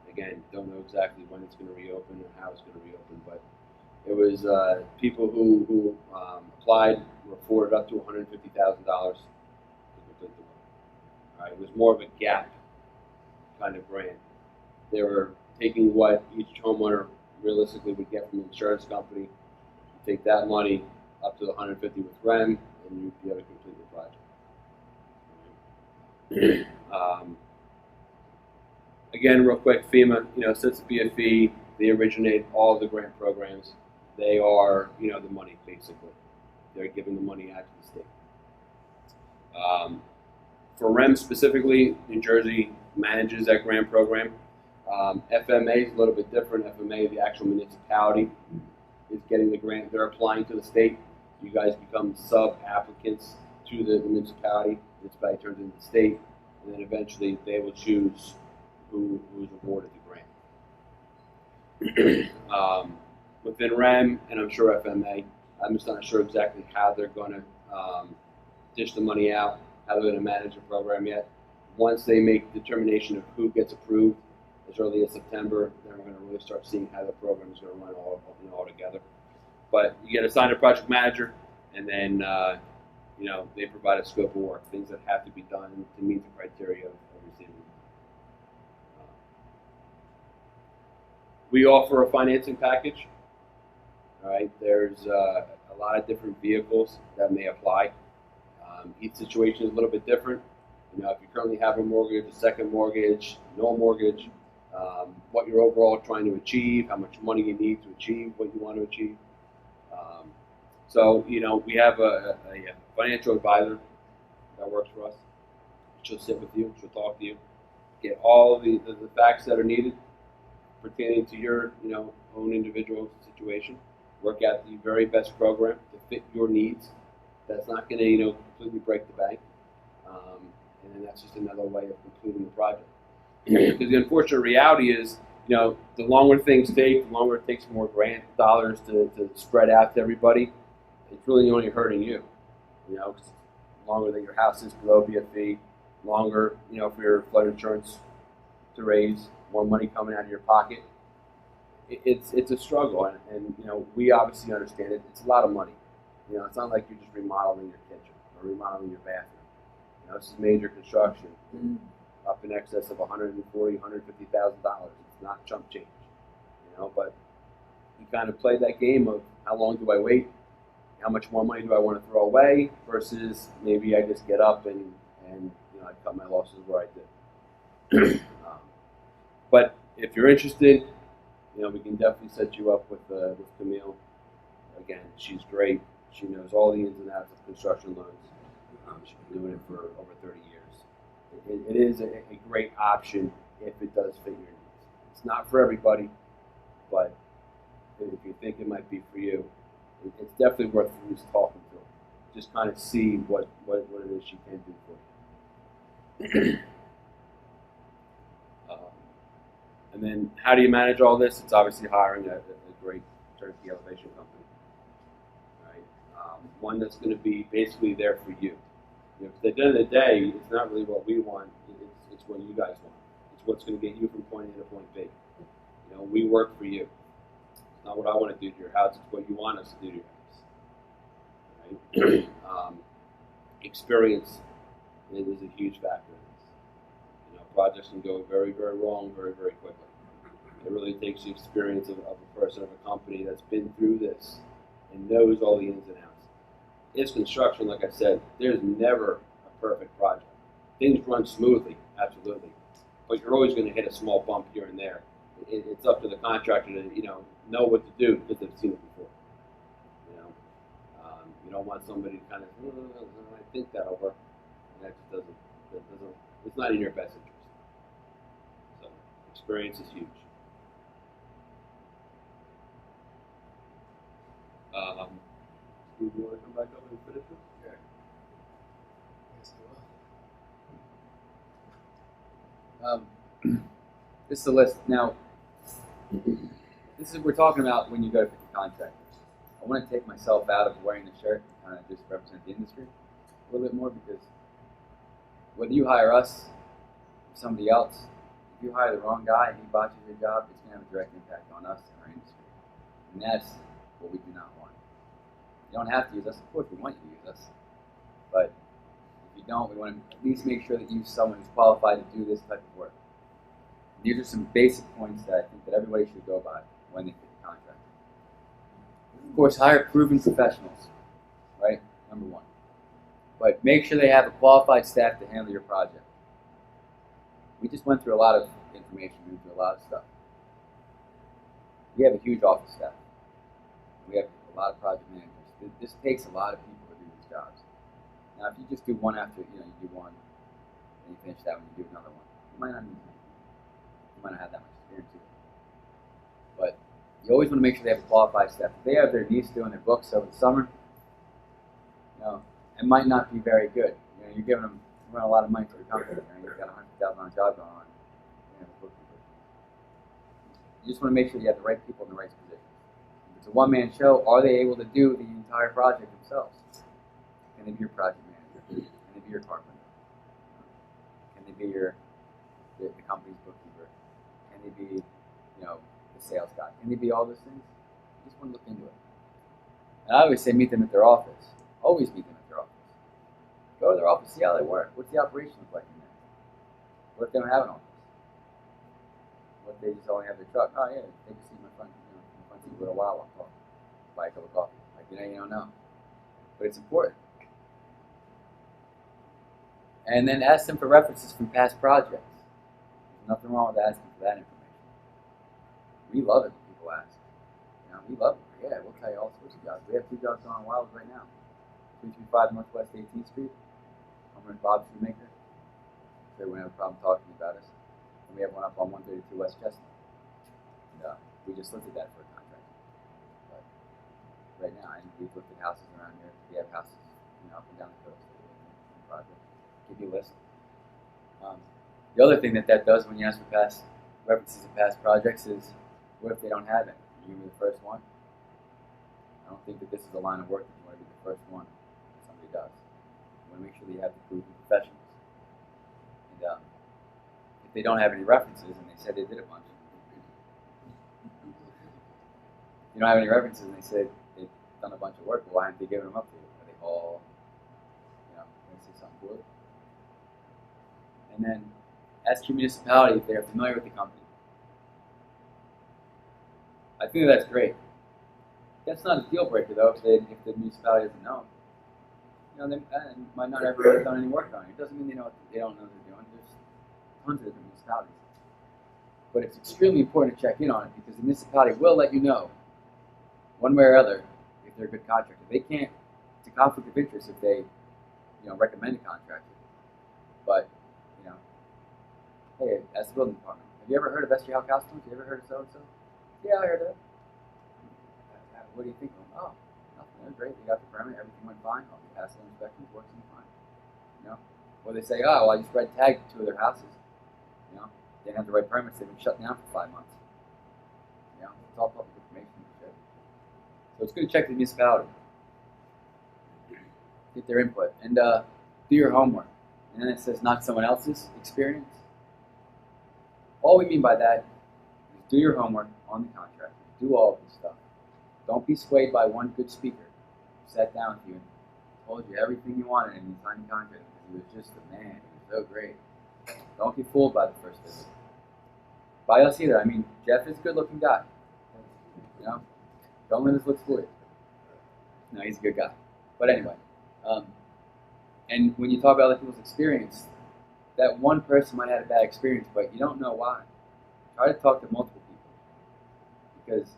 Again, don't know exactly when it's going to reopen or how it's going to reopen, but it was people who applied were afforded up to $150,000 to complete the work. All right, it was more of a gap kind of grant. They were taking what each homeowner realistically would get from the insurance company, take that money up to the 150 with REM, and you'd be able to complete the project. Again, real quick, FEMA, since the BFE, they originate all of the grant programs. They are, the money, basically. They're giving the money out to the state. For REM specifically, New Jersey manages that grant program. FMA is a little bit different. FMA, the actual municipality, is getting the grant. They're applying to the state. You guys become sub-applicants to the municipality. The municipality turns into the state, and then eventually they will choose who's awarded the grant. Within REM, and I'm sure FMA, I'm just not sure exactly how they're going to dish the money out, how they're going to manage the program yet. Once they make determination of who gets approved as early as September, then we're going to really start seeing how the program is going to run all together. But you get assigned a project manager, and then they provide a scope of work, things that have to be done to meet the criteria of receiving. We offer a financing package. All right, there's a lot of different vehicles that may apply. Each situation is a little bit different. If you currently have a mortgage, a second mortgage, no mortgage, what you're overall trying to achieve, how much money you need to achieve what you want to achieve. So we have a financial advisor that works for us. She'll sit with you, she'll talk to you, get all the facts that are needed pertaining to your own individual situation. Work out the very best program to fit your needs. That's not going to completely break the bank, and then that's just another way of completing the project. Because the unfortunate reality is, the longer things take, the longer it takes more grant dollars to spread out to everybody. It's really only hurting you. Cause longer that your house is below BFE, longer for your flood insurance to raise, more money coming out of your pocket. It's a struggle, and we obviously understand it. It's a lot of money. It's not like you're just remodeling your kitchen or remodeling your bathroom. This is major construction. up in excess of $140,000, $150,000. It's not chump change, you know. But you kind of play that game of how long do I wait, how much more money do I want to throw away, versus maybe I just get up and you know I cut my losses where I did. But if you're interested, you know we can definitely set you up with Camille. Again, she's great. She knows all the ins and outs of construction loans. She's been doing it for over 30 years. It is a great option if it does fit your needs. It's not for everybody, but if you think it might be for you, it's definitely worth at least talking to her. Just kind of see what it is she can do for you. And then how do you manage all this? It's obviously hiring a great turnkey elevation company. One that's going to be basically there for you. You know, 'cause at the end of the day, it's not really what we want. It's what you guys want. It's what's going to get you from point A to point B. You know, we work for you. It's not what I want to do to your house. It's what you want us to do to your house. Right? Experience is a huge factor in this. You know, projects can go very, very wrong very, very quickly. It really takes the experience of a person, of a company that's been through this and knows all the ins and outs. It's construction, like I said. There's never a perfect project. Things run smoothly, absolutely, but you're always going to hit a small bump here and there. It's up to the contractor to know what to do because they've seen it before. You don't want somebody to kind of I think that over. And that just doesn't. It's not in your best interest. So experience is huge. Do you want to come back up and finish it? Okay. Yes, I will. This is the list. Now, this is we're talking about when you go to pick a contractor. I want to take myself out of wearing the shirt and kind of just represent the industry a little bit more, because whether you hire us or somebody else, if you hire the wrong guy and he botches your job, it's going to have a direct impact on us and our industry. And that's what we do not want. You don't have to use us. Of course, we want you to use us. But if you don't, we want to at least make sure that you use someone who's qualified to do this type of work. And these are some basic points that I think that everybody should go by when they pick a contract. Of course, hire proven professionals, right? Number one. But make sure they have a qualified staff to handle your project. We just went through a lot of information, we went through a lot of stuff. We have a huge office staff. We have a lot of project managers. This takes a lot of people to do these jobs. Now, if you just do one after, you do one, and you finish that one, you do another one, you might not need to. You might not have that much experience either. But you always want to make sure they have a qualified staff. If they have their niece doing their books over the summer, it might not be very good. You're giving them a lot of money for the company. You've got a $100,000 job going on. You just want to make sure you have the right people in the right position. If it's a one-man show, are they able to do the entire project themselves? Can they be your project manager? Can they be your carpenter? Can they be the company's bookkeeper? Can they be, the sales guy? Can they be all those things? You just want to look into it. And I always say meet them at their office. Always meet them at their office. Go to their office, see how they work. What's the operation look like in there? What if they don't have an office? What if they just only have their truck? Oh yeah, take a seat in my front seat for a while. I'll talk. Buy a cup of coffee. You don't know. But it's important. And then ask them for references from past projects. There's nothing wrong with asking for that information. We love it when people ask. We love it. Yeah, we'll tell you all sorts of jobs. We have 2 jobs going on Wild right now. 335 Northwest 18th Street. Homer and Bob Shoemaker. They wouldn't have a problem talking about us. And we have one up on 132 West Chestnut. And we just looked at that for a contract. But right now, we've looked at houses around here. We have houses, up and down the coast. Project. Give you a list. The other thing that does when you ask for past references of past projects is, what if they don't have it? You be the first one. I don't think that this is a line of work that you want to be the first one that somebody does. You want to make sure that you have the proven professionals. And if they don't have any references, and they said they did a bunch, you don't have any references, and they said they've done a bunch of work, well, why aren't they giving them up to you? Are they all, going to say something to it? And then Ask your municipality if they're familiar with the company. I think that's great. That's not a deal breaker though if the municipality doesn't know. They might not ever have done any work on it. It doesn't mean they don't know what they're doing. There's tons of different municipalities. But it's extremely important to check in on it because the municipality will let you know, one way or other, if they're a good contractor. They can't. It's a conflict of interest if they, recommend a contractor. But, hey, as the building department, have you ever heard of Hauck? Have you ever heard of so and so? Yeah, I heard of it. What do you think of them? Oh, nothing. They're great. They got the permit. Everything went fine. All the passing inspections working fine. Or they say, oh, well, I just red tagged 2 of their houses. They didn't have the right permits. They've been shut down for 5 months. It's all public information. So it's good to check the municipality. Get their input. And do your homework. And then it says not someone else's experience. All we mean by that is do your homework on the contract. Do all of this stuff. Don't be swayed by one good speaker who sat down with you and told you everything you wanted and you signed the contract because he was just a man. He was so great. Don't be fooled by the first visit. By us either. I mean, Jeff is a good-looking guy. Don't let his looks fool you. No, he's a good guy. But anyway, and when you talk about other people's experience, that one person might have had a bad experience, but you don't know why. Try to talk to multiple people because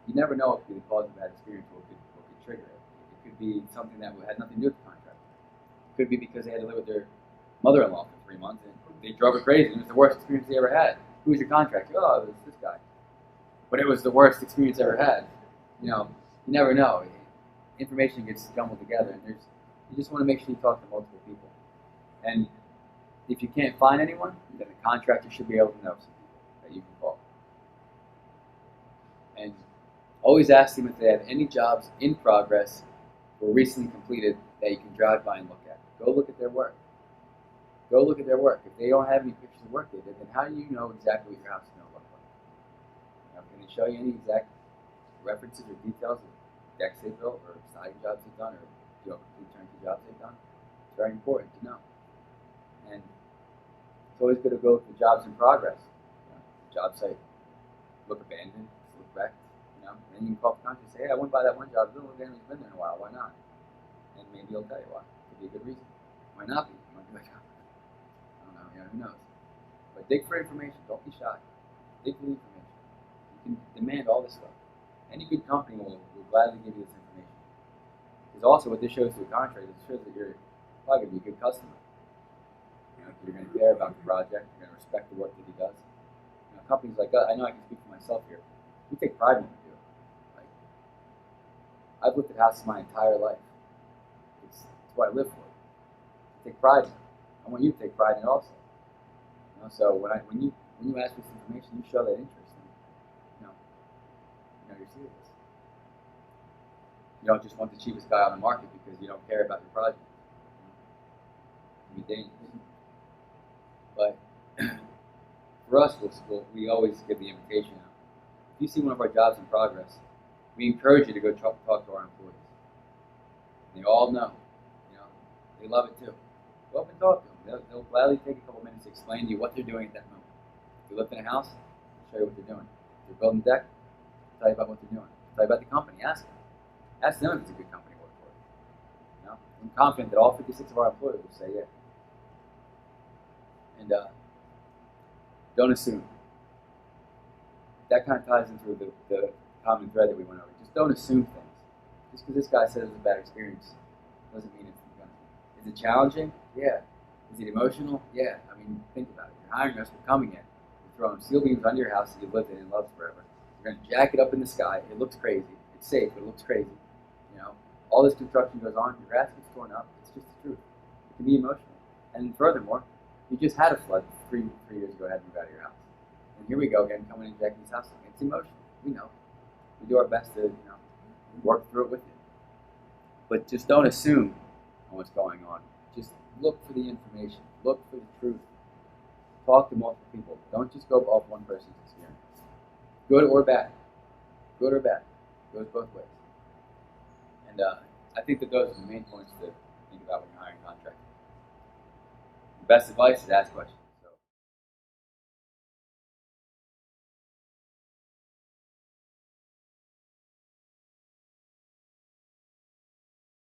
you never know what could be the cause of that experience or what could trigger it. It could be something that had nothing to do with the contract. It could be because they had to live with their mother-in-law for 3 months and they drove her crazy and it was the worst experience they ever had. Who was your contractor? Oh, it was this guy. But it was the worst experience ever had. You never know. Information gets jumbled together and you just want to make sure you talk to multiple people. And if you can't find anyone, then the contractor should be able to know some people that you can call. And always ask them if they have any jobs in progress or recently completed that you can drive by and look at. Go look at their work. Go look at their work. If they don't have any pictures of work they did, then how do you know exactly what your house is going to look like? Can they show you any exact references or details of decks they built or siding jobs they've done or complete turnkey jobs they've done? It's very important to know. And it's always good to go with the jobs in progress. Job site look abandoned, look wrecked. And then you can call the contractor and say, hey, I went by that one job. It looks like it's been there in a while. Why not? And maybe he'll tell you why. Could be a good reason. Might not be. You might be like, I don't know. Who knows? But dig for information. Don't be shy. Dig for the information. You can demand all this stuff. Any good company will gladly give you this information. Because also what this shows to a contractor, it shows that you're probably going to be a good customer. You're going to care about the project. You're going to respect the work that he does. Companies like us, I know I can speak for myself here. We take pride in what we do. I've looked at houses my entire life. It's what I live for. I take pride in it. I want you to take pride in it also. So when you ask for this information, you show that interest. And, you're serious. You don't just want the cheapest guy on the market because you don't care about your project. It can be dangerous. But for us, we always give the invitation out. If you see one of our jobs in progress, we encourage you to go talk to our employees. And they all know. They love it too. Go up and talk to them. They'll gladly take a couple minutes to explain to you what they're doing at that moment. If you live in a house, they'll show you what they're doing. If they're building a deck, they'll tell you about what they're doing. They'll tell you about the company. Ask them. Ask them if it's a good company to work for. I'm confident that all 56 of our employees will say yeah. And don't assume. That kind of ties into the common thread that we went over. Just don't assume things. Just because this guy said it was a bad experience doesn't mean it's going to be. Is it challenging? Yeah. Is it emotional? Yeah. Think about it. You're hiring us, we're coming in. We're throwing steel beams under your house that you've lived in and loved forever. You're going to jack it up in the sky. It looks crazy. It's safe, but it looks crazy. All this construction goes on. Your grass gets torn up. It's just the truth. It can be emotional. And furthermore, you just had a flood 3 years ago, had to move out of your house. And here we go again, coming in Jackie's house. It's emotional. We know. We do our best to, work through it with you. But just don't assume on what's going on. Just look for the information. Look for the truth. Talk to multiple people. Don't just go off one person's experience. Good or bad. Good or bad. It goes both ways. And I think that those are the main points to think about when you're hiring a contractor. The best advice is ask questions.